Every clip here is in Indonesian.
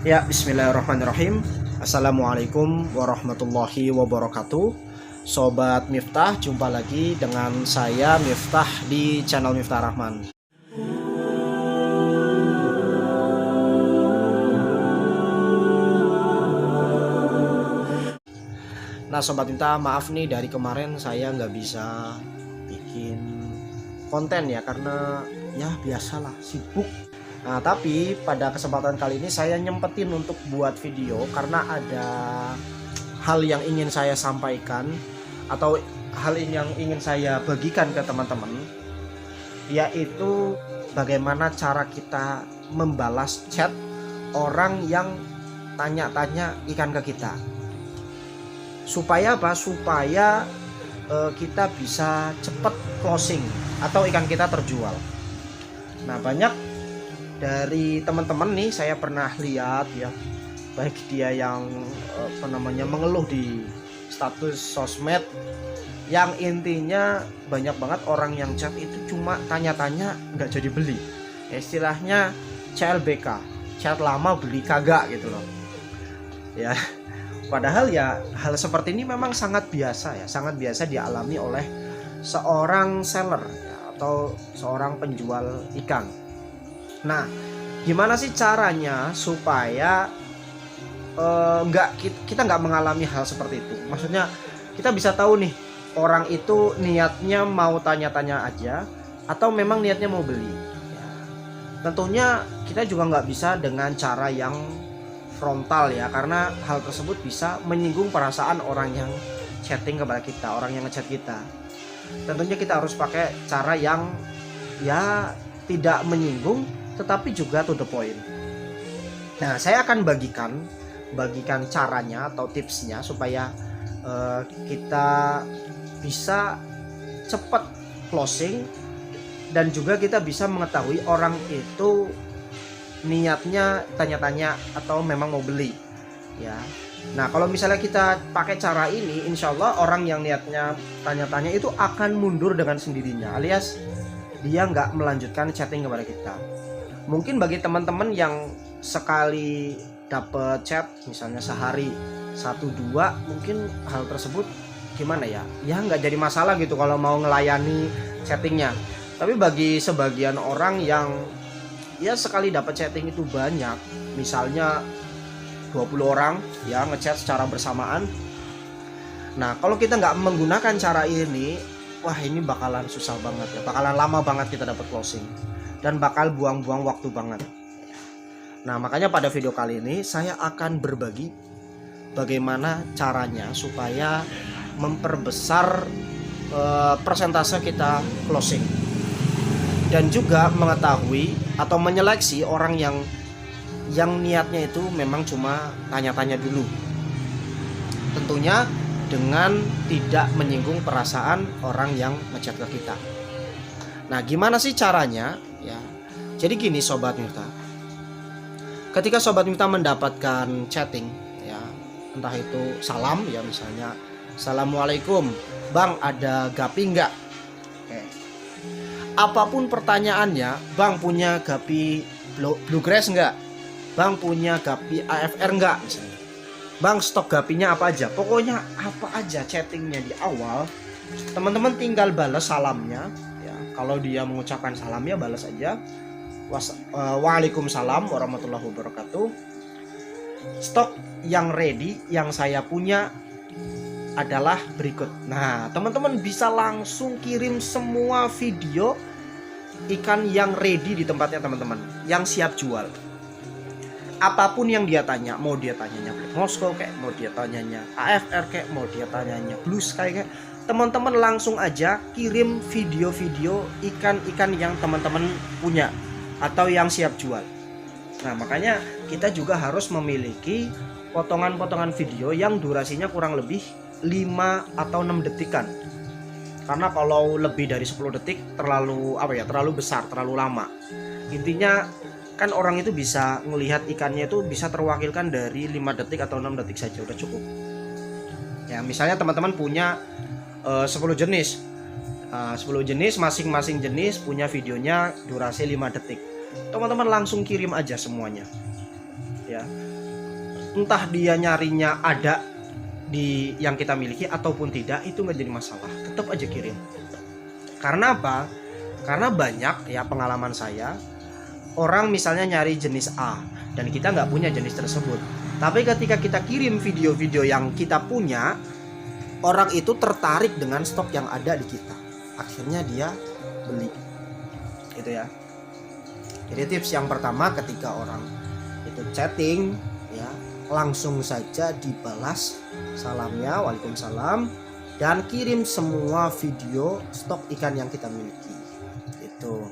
Ya, bismillahirrahmanirrahim. Assalamualaikum warahmatullahi wabarakatuh. Sobat Miftah, jumpa lagi dengan saya Miftah di channel Miftah Rahman. Nah, Sobat Miftah, maaf nih dari kemarin saya nggak bisa bikin konten ya, karena ya biasalah sibuk. Nah, tapi pada kesempatan kali ini saya nyempetin untuk buat video karena ada hal yang ingin saya sampaikan atau hal yang ingin saya bagikan ke teman-teman, yaitu bagaimana cara kita membalas chat orang yang tanya-tanya ikan ke kita. Supaya apa? Supaya kita bisa cepat closing atau ikan kita terjual. Nah, banyak dari teman-teman nih saya pernah lihat ya, baik dia yang mengeluh di status sosmed, yang intinya banyak banget orang yang chat itu cuma tanya-tanya nggak jadi beli, istilahnya CLBK, chat lama beli kagak gitu loh ya. Padahal ya hal seperti ini memang sangat biasa ya, sangat biasa dialami oleh seorang seller ya, atau seorang penjual ikan. Nah, gimana sih caranya supaya kita nggak mengalami hal seperti itu? Maksudnya kita bisa tahu nih orang itu niatnya mau tanya-tanya aja atau memang niatnya mau beli. Ya, tentunya kita juga nggak bisa dengan cara yang frontal ya, karena hal tersebut bisa menyinggung perasaan orang yang chatting kepada kita, orang yang ngechat kita. Tentunya kita harus pakai cara yang ya tidak menyinggung tetapi juga to the point. Nah, saya akan bagikan caranya atau tipsnya supaya kita bisa cepat closing dan juga kita bisa mengetahui orang itu niatnya tanya-tanya atau memang mau beli ya. Nah, kalau misalnya kita pakai cara ini, insya Allah orang yang niatnya tanya-tanya itu akan mundur dengan sendirinya, alias dia nggak melanjutkan chatting kepada kita. Mungkin bagi teman-teman yang sekali dapat chat misalnya sehari 1-2, mungkin hal tersebut gimana ya, ya nggak jadi masalah gitu kalau mau ngelayani chattingnya. Tapi bagi sebagian orang yang ya sekali dapat chatting itu banyak, misalnya 20 orang ya ngechat secara bersamaan. Nah, kalau kita nggak menggunakan cara ini, wah ini bakalan susah banget ya, bakalan lama banget kita dapat closing dan bakal buang-buang waktu banget. Nah, makanya pada video kali ini saya akan berbagi bagaimana caranya supaya memperbesar persentase kita closing dan juga mengetahui atau menyeleksi orang yang niatnya itu memang cuma tanya-tanya dulu. Tentunya dengan tidak menyinggung perasaan orang yang ngechat ke kita. Nah, gimana sih caranya? Ya, jadi gini Sobat Miftah, ketika Sobat Miftah mendapatkan chatting ya, entah itu salam ya, misalnya Assalamualaikum Bang, ada gapi nggak? Oke. Apapun pertanyaannya, Bang punya gapi bluegrass nggak? Bang punya gapi AFR nggak? Misalnya, Bang stok gapinya apa aja? Pokoknya apa aja chattingnya di awal, teman-teman tinggal balas salamnya. Kalau dia mengucapkan salam ya balas aja. Waalaikumsalam warahmatullahi wabarakatuh. Stok yang ready yang saya punya adalah berikut. Nah, teman-teman bisa langsung kirim semua video ikan yang ready di tempatnya teman-teman, yang siap jual. Apapun yang dia tanya, mau dia tanyanya Black Moscow kayak, mau dia tanyanya AFR kayak, mau dia tanyanya Blue Sky kayak, teman-teman langsung aja kirim video-video ikan-ikan yang teman-teman punya atau yang siap jual. Nah, makanya kita juga harus memiliki potongan-potongan video yang durasinya kurang lebih 5 atau 6 detikan. Karena kalau lebih dari 10 detik terlalu terlalu besar, terlalu lama. Intinya kan orang itu bisa melihat ikannya itu bisa terwakilkan dari 5 detik atau 6 detik saja udah cukup. Ya, misalnya teman-teman punya 10 jenis. 10 jenis, masing-masing jenis punya videonya durasi 5 detik. Teman-teman langsung kirim aja semuanya. ya. Entah dia nyarinya ada di yang kita miliki ataupun tidak, itu nggak jadi masalah, tetap aja kirim. Karena apa? Karena banyak ya pengalaman saya, orang misalnya nyari jenis A dan kita nggak punya jenis tersebut, tapi ketika kita kirim video-video yang kita punya, orang itu tertarik dengan stok yang ada di kita, akhirnya dia beli, gitu ya. Jadi tips yang pertama, ketika orang itu chatting ya, langsung saja dibalas salamnya, waalaikumsalam, dan kirim semua video stok ikan yang kita miliki. Itu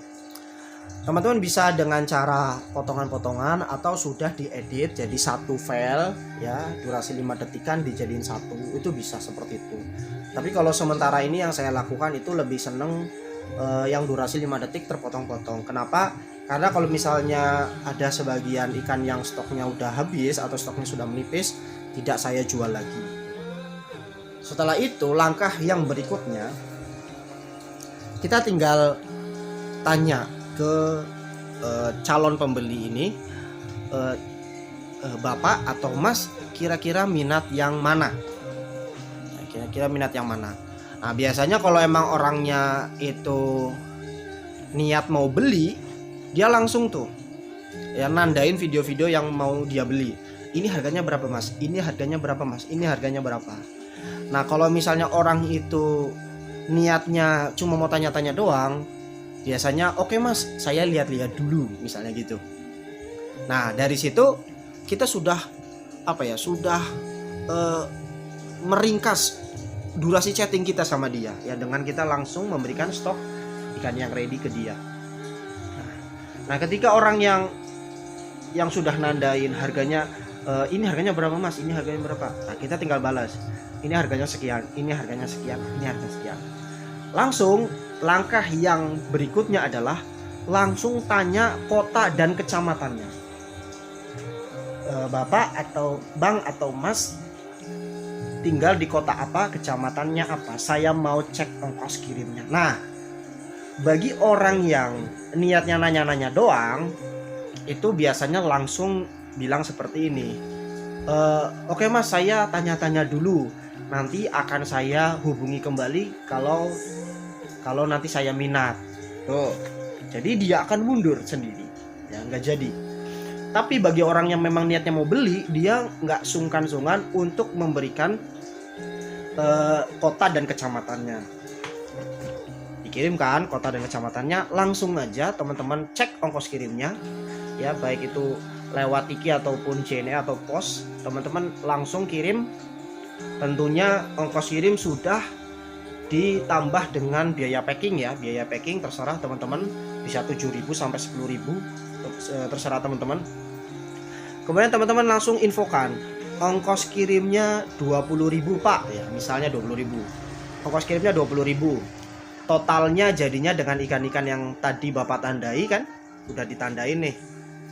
teman-teman bisa dengan cara potongan-potongan atau sudah diedit jadi satu file ya, durasi 5 detikan dijadiin satu, itu bisa seperti itu. Tapi kalau sementara ini yang saya lakukan itu lebih seneng yang durasi 5 detik terpotong-potong. Kenapa? Karena kalau misalnya ada sebagian ikan yang stoknya udah habis atau stoknya sudah menipis, tidak saya jual lagi. Setelah itu langkah yang berikutnya, kita tinggal tanya ke calon pembeli ini, Bapak atau Mas kira-kira minat yang mana? Kira-kira minat yang mana? Nah biasanya kalau emang orangnya itu niat mau beli, dia langsung tuh ya nandain video-video yang mau dia beli. Ini harganya berapa Mas? Ini harganya berapa Mas? Ini harganya berapa? Nah kalau misalnya orang itu niatnya cuma mau tanya-tanya doang, biasanya oke Mas, saya lihat-lihat dulu, misalnya gitu. Nah dari situ kita sudah sudah meringkas durasi chatting kita sama dia ya, dengan kita langsung memberikan stok ikan yang ready ke dia. Nah ketika orang yang sudah nandain harganya, ini harganya berapa Mas, ini harganya berapa, nah kita tinggal balas, ini harganya sekian, ini harganya sekian, ini harga sekian. Langsung langkah yang berikutnya adalah langsung tanya kota dan kecamatannya. Bapak atau Bang atau Mas tinggal di kota apa, kecamatannya apa, saya mau cek ongkos kirimnya. Nah bagi orang yang niatnya nanya-nanya doang, itu biasanya langsung bilang seperti ini, oke Mas, saya tanya-tanya dulu, nanti akan saya hubungi kembali kalau nanti saya minat. Tuh, jadi dia akan mundur sendiri ya, nggak jadi. Tapi bagi orang yang memang niatnya mau beli, dia nggak sungkan-sungkan untuk memberikan kota dan kecamatannya. Dikirimkan kota dan kecamatannya, langsung aja teman-teman cek ongkos kirimnya ya, baik itu lewat Iki ataupun JNE atau pos, teman-teman langsung kirim. Tentunya ongkos kirim sudah ditambah dengan biaya packing ya, biaya packing terserah teman-teman, bisa 7.000 sampai 10.000, terserah teman-teman. Kemudian teman-teman langsung infokan ongkos kirimnya 20.000 Pak ya, misalnya 20.000, ongkos kirimnya 20.000. Totalnya jadinya dengan ikan-ikan yang tadi Bapak tandai kan, udah ditandain nih,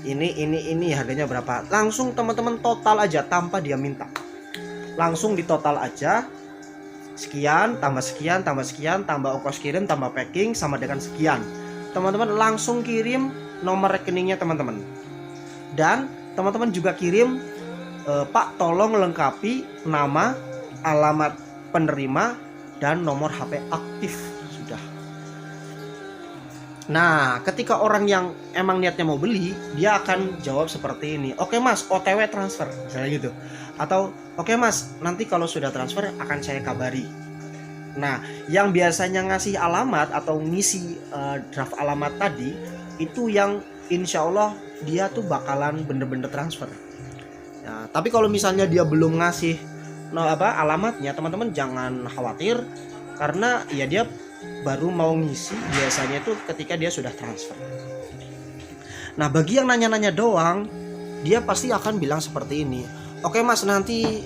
ini harganya berapa, langsung teman-teman total aja tanpa dia minta, langsung ditotal aja, sekian tambah sekian tambah sekian tambah ongkos kirim tambah packing sama dengan sekian. Teman-teman langsung kirim nomor rekeningnya teman-teman, dan teman-teman juga kirim, Pak tolong lengkapi nama, alamat penerima, dan nomor HP aktif sudah. Nah ketika orang yang emang niatnya mau beli, dia akan jawab seperti ini, oke Mas, OTW transfer misalnya gitu, atau oke Mas, nanti kalau sudah transfer akan saya kabari. Nah yang biasanya ngasih alamat atau ngisi draft alamat tadi, itu yang insya Allah dia tuh bakalan bener-bener transfer. Nah, tapi kalau misalnya dia belum ngasih alamatnya, teman-teman jangan khawatir, karena ya dia baru mau ngisi biasanya itu ketika dia sudah transfer. Nah bagi yang nanya-nanya doang, dia pasti akan bilang seperti ini, oke Mas, nanti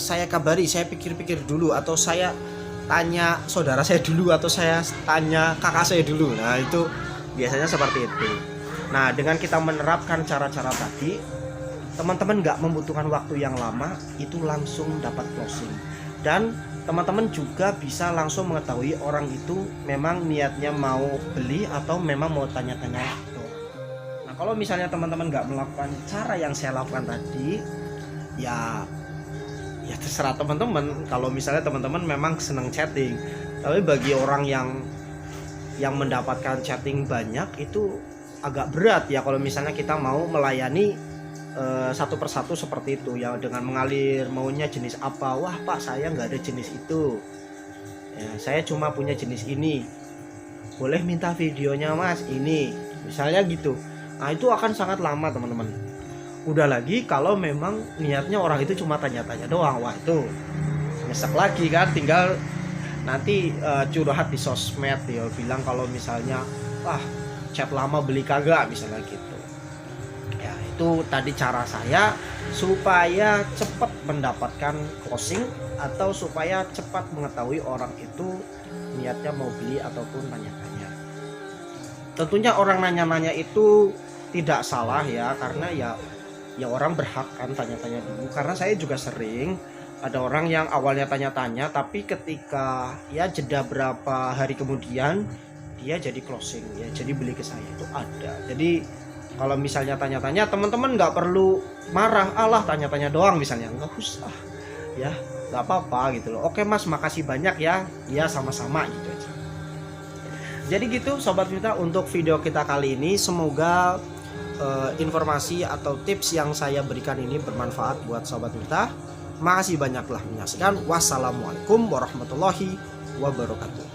saya kabari, saya pikir-pikir dulu, atau saya tanya saudara saya dulu, atau saya tanya kakak saya dulu. Nah itu biasanya seperti itu. Nah dengan kita menerapkan cara-cara tadi, teman-teman nggak membutuhkan waktu yang lama, itu langsung dapat closing. Dan teman-teman juga bisa langsung mengetahui orang itu memang niatnya mau beli atau memang mau tanya-tanya. Nah kalau misalnya teman-teman nggak melakukan cara yang saya lakukan tadi, ya terserah teman-teman. Kalau misalnya teman-teman memang senang chatting, tapi bagi orang yang mendapatkan chatting banyak itu agak berat ya kalau misalnya kita mau melayani satu persatu seperti itu ya, dengan mengalir maunya jenis apa. Wah Pak, saya nggak ada jenis itu ya, saya cuma punya jenis ini, boleh minta videonya Mas ini, misalnya gitu. Nah itu akan sangat lama teman-teman. Udah lagi kalau memang niatnya orang itu cuma tanya-tanya doang, wah itu nyesek lagi kan, tinggal nanti curhat di sosmed ya, bilang kalau misalnya wah chat lama beli kagak, misalnya gitu ya. Itu tadi cara saya supaya cepat mendapatkan closing, atau supaya cepat mengetahui orang itu niatnya mau beli ataupun tanya-tanya. Tentunya orang nanya-nanya itu tidak salah ya, karena ya orang berhak kan tanya-tanya dulu. Karena saya juga sering ada orang yang awalnya tanya-tanya, tapi ketika ya jeda berapa hari kemudian dia jadi closing ya, jadi beli ke saya, itu ada. Jadi kalau misalnya tanya-tanya, teman-teman nggak perlu marah, alah tanya-tanya doang misalnya, nggak usah ya, nggak apa-apa gitu loh. Oke Mas, makasih banyak ya, ya sama-sama gitu aja. Jadi gitu Sobat Mita, untuk video kita kali ini semoga informasi atau tips yang saya berikan ini bermanfaat buat Sobat Mita. Makasih banyak telah menyaksikan. Wassalamualaikum warahmatullahi wabarakatuh.